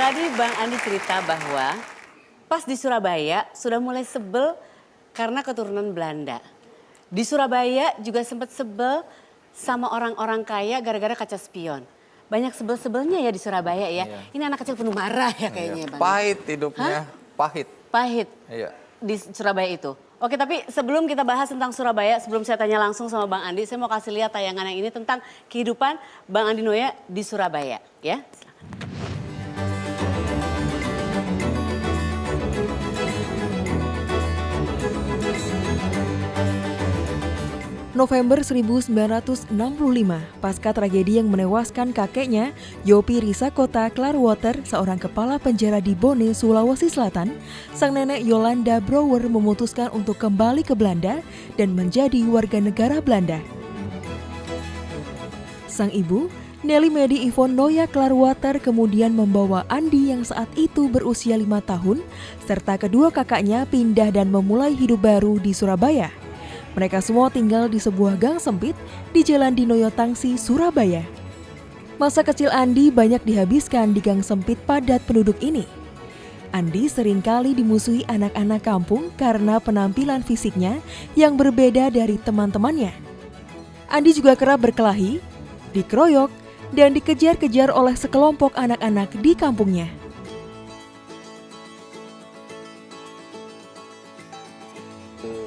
Tadi Bang Andi cerita bahwa pas di Surabaya sudah mulai sebel karena keturunan Belanda. Di Surabaya juga sempat sebel sama orang-orang kaya gara-gara kaca spion. Banyak sebel-sebelnya ya di Surabaya ya. Iya. Ini anak kecil penuh marah ya kayaknya Bang. Pahit hidupnya, pahit. Pahit Iya. di Surabaya itu. Oke, tapi sebelum kita bahas tentang Surabaya, sebelum saya tanya langsung sama Bang Andi, saya mau kasih lihat tayangan yang ini tentang kehidupan Bang Andi Noya di Surabaya, ya. November 1965, pasca tragedi yang menewaskan kakeknya, Yopi Risakota Clarwater, seorang kepala penjara di Bone, Sulawesi Selatan, sang nenek Yolanda Brouwer memutuskan untuk kembali ke Belanda dan menjadi warga negara Belanda. Sang ibu, Nelly Medi Yvonne Noya Clarwater, kemudian membawa Andi yang saat itu berusia 5 tahun, serta kedua kakaknya pindah dan memulai hidup baru di Surabaya. Mereka semua tinggal di sebuah gang sempit di Jalan Dinoyo Tangsi, Surabaya. Masa kecil Andi banyak dihabiskan di gang sempit padat penduduk ini. Andi seringkali dimusuhi anak-anak kampung karena penampilan fisiknya yang berbeda dari teman-temannya. Andi juga kerap berkelahi, dikeroyok, dan dikejar-kejar oleh sekelompok anak-anak di kampungnya.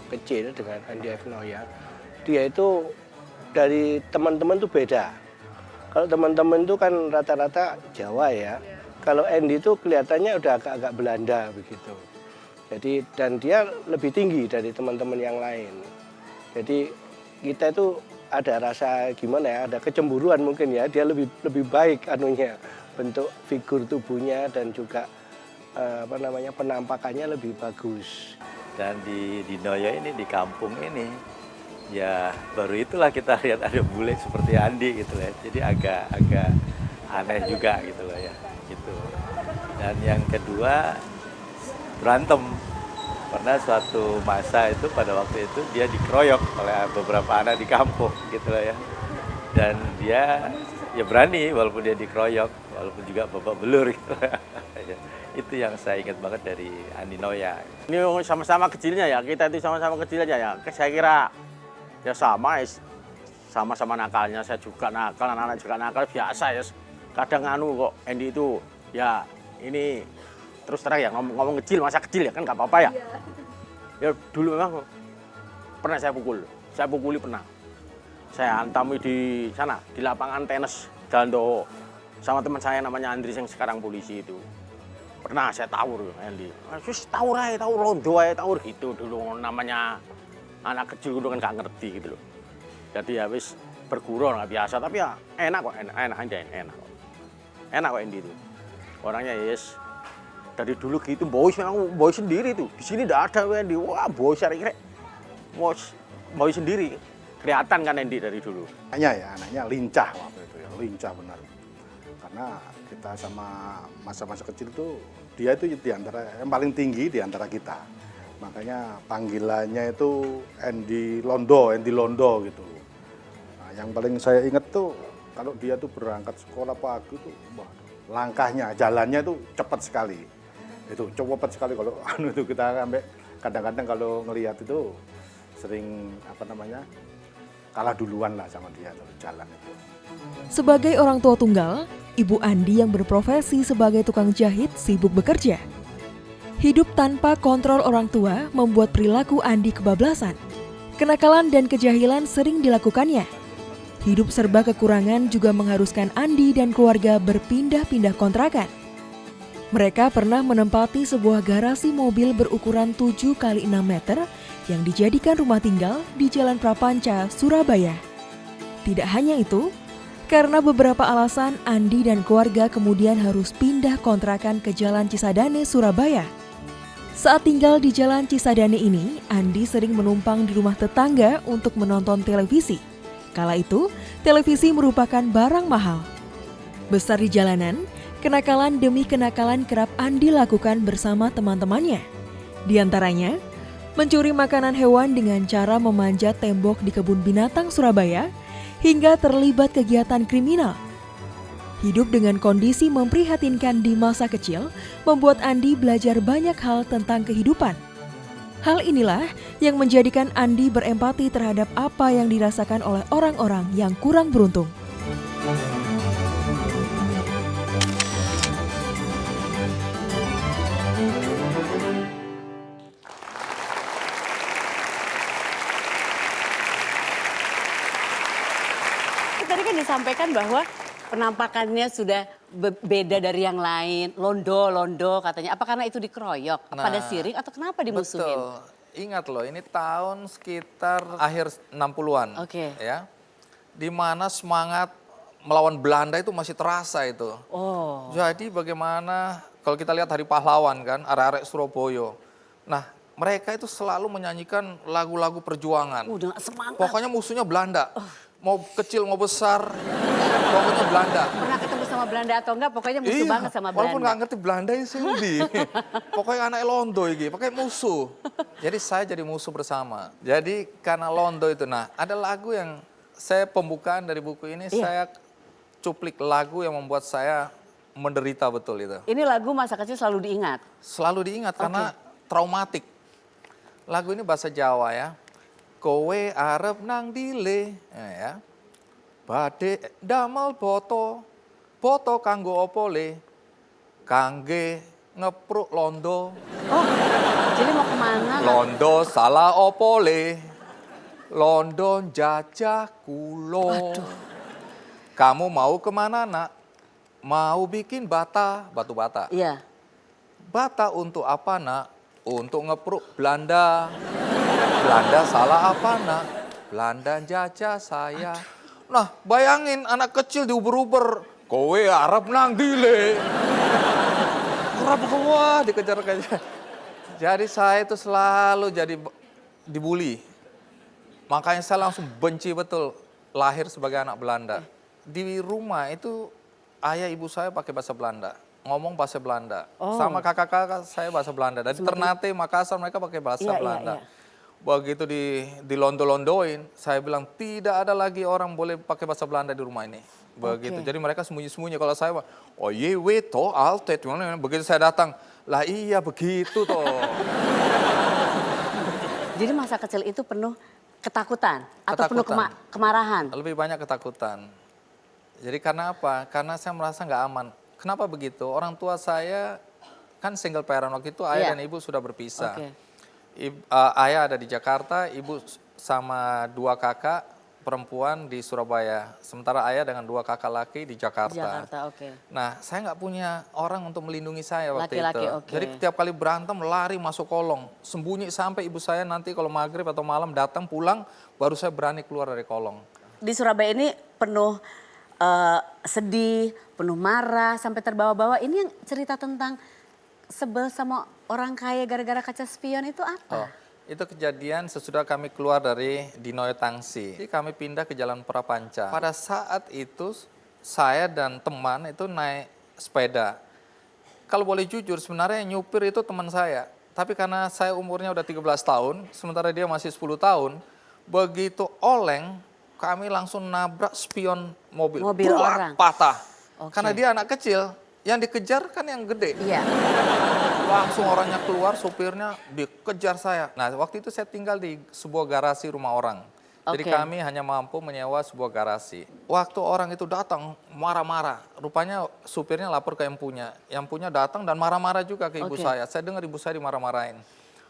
Kecil dengan Andi Noya, dia itu dari teman-teman tuh beda. Kalau teman-teman itu kan rata-rata Jawa ya. Kalau Andy itu kelihatannya udah agak-agak Belanda begitu. Jadi dan dia lebih tinggi dari teman-teman yang lain. Jadi kita itu ada rasa gimana ya, ada kecemburuan mungkin ya. Dia lebih baik anunya, bentuk figur tubuhnya dan juga penampakannya lebih bagus. Dan di Noyo ini, di kampung ini, ya baru itulah kita lihat ada bule seperti Andi gitu ya. Jadi agak aneh juga gitu loh ya. Gitu. Dan yang kedua, berantem. Pernah suatu masa itu pada waktu itu dia dikeroyok oleh beberapa anak di kampung gitu loh ya. Dan dia ya berani walaupun dia dikeroyok, walaupun juga babak belur gitu. Itu yang saya ingat banget dari Andi Noya. Ini sama-sama kecilnya ya, kita itu sama-sama kecil aja ya. Saya kira ya sama-sama nakalnya, saya juga nakal, anak-anak juga nakal, biasa ya. Kadang kok Andi itu ya ini terus terang ya ngomong kecil, masa kecil ya kan nggak apa-apa ya. Ya dulu memang pernah saya pukuli pernah. Saya antami di sana, di lapangan tenis Jalan Doho sama teman saya namanya Andri yang sekarang polisi itu. Pernah saya tawur, Andy. Terus tawur londo aja, tawur gitu dulu. Namanya anak kecil dulu kan nggak ngerti gitu loh. Jadi habis bergurau nggak biasa, tapi ya enak kok, enak aja, enak kok. Enak kok Andy itu. Orangnya yes. Dari dulu gitu, memang boy sendiri tuh. Di sini nggak ada Andy. Wah boy kira boy sendiri. Kelihatan kan Andy dari dulu. Anaknya lincah waktu itu ya, lincah benar. Karena kita sama masa-masa kecil tuh dia itu di antara yang paling tinggi di antara kita. Makanya panggilannya itu Andy Londo gitu. Nah, yang paling saya ingat tuh kalau dia tuh berangkat sekolah pagi tuh langkahnya, jalannya tuh cepat sekali. Itu cepat sekali kalau itu kita sampai kadang-kadang kalau ngelihat itu sering kalah duluan lah sama dia kalau jalan itu. Sebagai orang tua tunggal, Ibu Andi yang berprofesi sebagai tukang jahit sibuk bekerja. Hidup tanpa kontrol orang tua membuat perilaku Andi kebablasan. Kenakalan dan kejahilan sering dilakukannya. Hidup serba kekurangan juga mengharuskan Andi dan keluarga berpindah-pindah kontrakan. Mereka pernah menempati sebuah garasi mobil berukuran 7 x 6 meter yang dijadikan rumah tinggal di Jalan Prapanca, Surabaya. Tidak hanya itu, karena beberapa alasan, Andi dan keluarga kemudian harus pindah kontrakan ke Jalan Cisadane, Surabaya. Saat tinggal di Jalan Cisadane ini, Andi sering menumpang di rumah tetangga untuk menonton televisi. Kala itu, televisi merupakan barang mahal. Besar di jalanan, kenakalan demi kenakalan kerap Andi lakukan bersama teman-temannya. Di antaranya, mencuri makanan hewan dengan cara memanjat tembok di kebun binatang Surabaya, hingga terlibat kegiatan kriminal. Hidup dengan kondisi memprihatinkan di masa kecil membuat Andi belajar banyak hal tentang kehidupan. Hal inilah yang menjadikan Andi berempati terhadap apa yang dirasakan oleh orang-orang yang kurang beruntung. Tadi kan disampaikan bahwa penampakannya sudah beda dari yang lain, londo katanya. Apa karena itu dikeroyok? Apa ada sirik atau kenapa dimusuhin? Betul. Ingat loh, ini tahun sekitar akhir 60-an. Oke. Ya. Di mana semangat melawan Belanda itu masih terasa itu. Oh, Jadi bagaimana kalau kita lihat Hari Pahlawan kan, arek-arek Surabaya. Nah, mereka itu selalu menyanyikan lagu-lagu perjuangan. udah semangat. Pokoknya musuhnya Belanda. Mau kecil mau besar, pokoknya Belanda. Pernah ketemu sama Belanda atau enggak, pokoknya musuh banget sama Belanda. Walaupun nggak ngerti Belanda itu sih. Pokoknya anak Londo ini, pakai musuh. Jadi saya jadi musuh bersama. Jadi karena Londo itu, nah ada lagu yang saya pembukaan dari buku ini, saya cuplik lagu yang membuat saya menderita betul itu. Ini lagu masa kecil selalu diingat. Selalu diingat karena traumatik. Lagu ini bahasa Jawa ya. Kowe arep nang dile, ya. Badhe damel boto, boto kanggo opo le? Kangge ngepruk londo. Oh, jadi mau kemana? Londo salah opo le? Londo jajah kulo. Kamu mau kemana nak? Mau bikin batu bata. Iya. Bata untuk apa nak? Untuk ngepruk Belanda. Belanda salah apa nak? Belanda jajah saya. Nah bayangin anak kecil diuber-uber. Kowe arep nang dile. Arep wah dikejar-kejar. Jadi saya itu selalu jadi dibully. Makanya saya langsung benci betul lahir sebagai anak Belanda. Di rumah itu ayah ibu saya pakai bahasa Belanda. Ngomong bahasa Belanda. Sama kakak-kakak saya bahasa Belanda. Dari Ternate, Makassar mereka pakai bahasa Belanda. Iya. Begitu di londo-londoin, saya bilang tidak ada lagi orang boleh pakai bahasa Belanda di rumah ini. Begitu. Jadi mereka sembunyi-sembunyi. Kalau saya, oh ye weto altet. Begitu saya datang, lah iya begitu toh. Jadi masa kecil itu penuh ketakutan atau penuh kemarahan? Lebih banyak ketakutan. Jadi karena apa? Karena saya merasa nggak aman. Kenapa begitu? Orang tua saya kan single parent waktu itu, ayah dan ibu sudah berpisah. Ayah ada di Jakarta, ibu sama 2 kakak perempuan di Surabaya. Sementara ayah dengan 2 kakak laki di Jakarta. Nah, saya nggak punya orang untuk melindungi saya waktu itu. Jadi tiap kali berantem lari masuk kolong. Sembunyi sampai ibu saya nanti kalau maghrib atau malam datang pulang, baru saya berani keluar dari kolong. Di Surabaya ini penuh sedih, penuh marah, sampai terbawa-bawa. Ini yang cerita tentang sebel sama orang kaya gara-gara kaca spion itu apa? Itu kejadian sesudah kami keluar dari Dinoyo Tangsi. Jadi kami pindah ke Jalan Prapanca. Pada saat itu saya dan teman itu naik sepeda. Kalau boleh jujur sebenarnya yang nyupir itu teman saya. Tapi karena saya umurnya udah 13 tahun, sementara dia masih 10 tahun. Begitu oleng, kami langsung nabrak spion mobil. Mobil orang. Patah. Karena dia anak kecil, yang dikejar kan yang gede. Iya. Langsung orangnya keluar, supirnya dikejar saya. Nah, waktu itu saya tinggal di sebuah garasi rumah orang. Jadi kami hanya mampu menyewa sebuah garasi. Waktu orang itu datang, marah-marah. Rupanya supirnya lapor ke yang punya. Yang punya datang dan marah-marah juga ke ibu saya. Saya dengar ibu saya dimarah-marahin.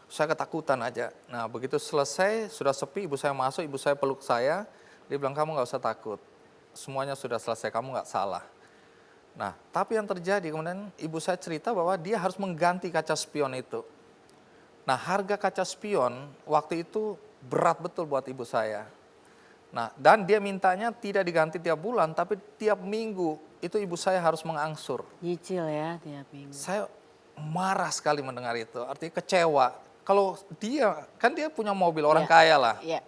Saya ketakutan aja. Nah, begitu selesai, sudah sepi, ibu saya masuk, ibu saya peluk saya. Dia bilang, kamu nggak usah takut. Semuanya sudah selesai, kamu nggak salah. Nah, tapi yang terjadi kemudian ibu saya cerita bahwa dia harus mengganti kaca spion itu. Nah, harga kaca spion waktu itu berat betul buat ibu saya. Nah, dan dia mintanya tidak diganti tiap bulan, tapi tiap minggu itu ibu saya harus mengangsur. Nyicil ya tiap minggu. Saya marah sekali mendengar itu, artinya kecewa. Kalau dia, kan dia punya mobil, orang kaya lah. Iya.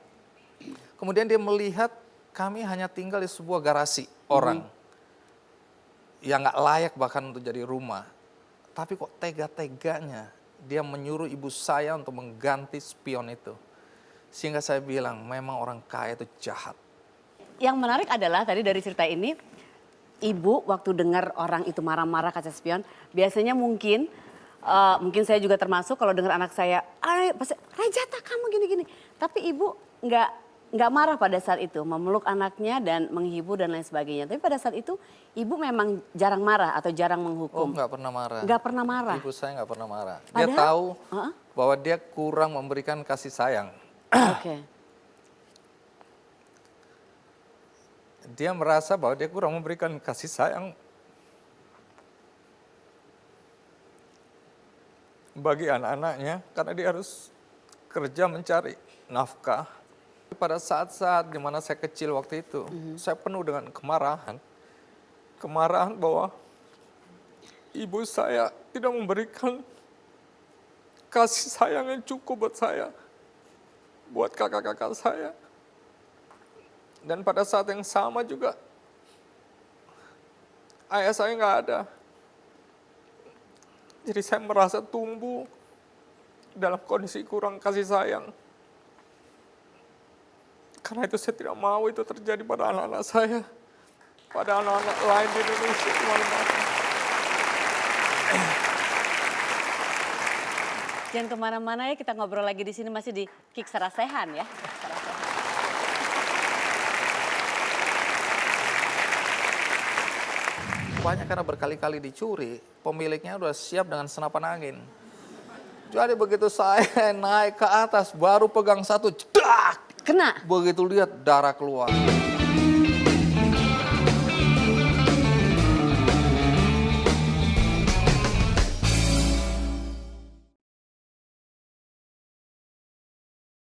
Kemudian dia melihat kami hanya tinggal di sebuah garasi orang. Yang nggak layak bahkan untuk jadi rumah. Tapi kok tega-teganya dia menyuruh ibu saya untuk mengganti spion itu. Sehingga saya bilang memang orang kaya itu jahat. Yang menarik adalah tadi dari cerita ini, ibu waktu dengar orang itu marah-marah kaca spion, biasanya mungkin saya juga termasuk kalau dengar anak saya, pasti Rajata kamu gini-gini. Tapi ibu nggak marah pada saat itu, memeluk anaknya dan menghibur dan lain sebagainya. Tapi pada saat itu ibu memang jarang marah atau jarang Oh, menghukum. nggak pernah marah. Nggak pernah marah. Ibu saya nggak pernah marah. Dia Padahal- tahu Heeh. bahwa dia kurang memberikan kasih sayang. Oke. Dia merasa bahwa dia kurang memberikan kasih sayang bagi anak-anaknya karena dia harus kerja mencari nafkah. Pada saat-saat di mana saya kecil waktu itu, saya penuh dengan kemarahan. Kemarahan bahwa ibu saya tidak memberikan kasih sayang yang cukup buat saya, buat kakak-kakak saya. Dan pada saat yang sama juga, ayah saya nggak ada. Jadi saya merasa tumbuh dalam kondisi kurang kasih sayang. Karena itu saya tidak mau itu terjadi pada anak-anak saya, pada anak-anak lain di Indonesia di mana-mana. Jangan kemana-mana ya, kita ngobrol lagi di sini masih di Kick Sarasehan ya. Banyak karena berkali-kali dicuri, pemiliknya udah siap dengan senapan angin. Jadi begitu saya naik ke atas, baru pegang satu, cedak. Kena. Begitu lihat darah keluar.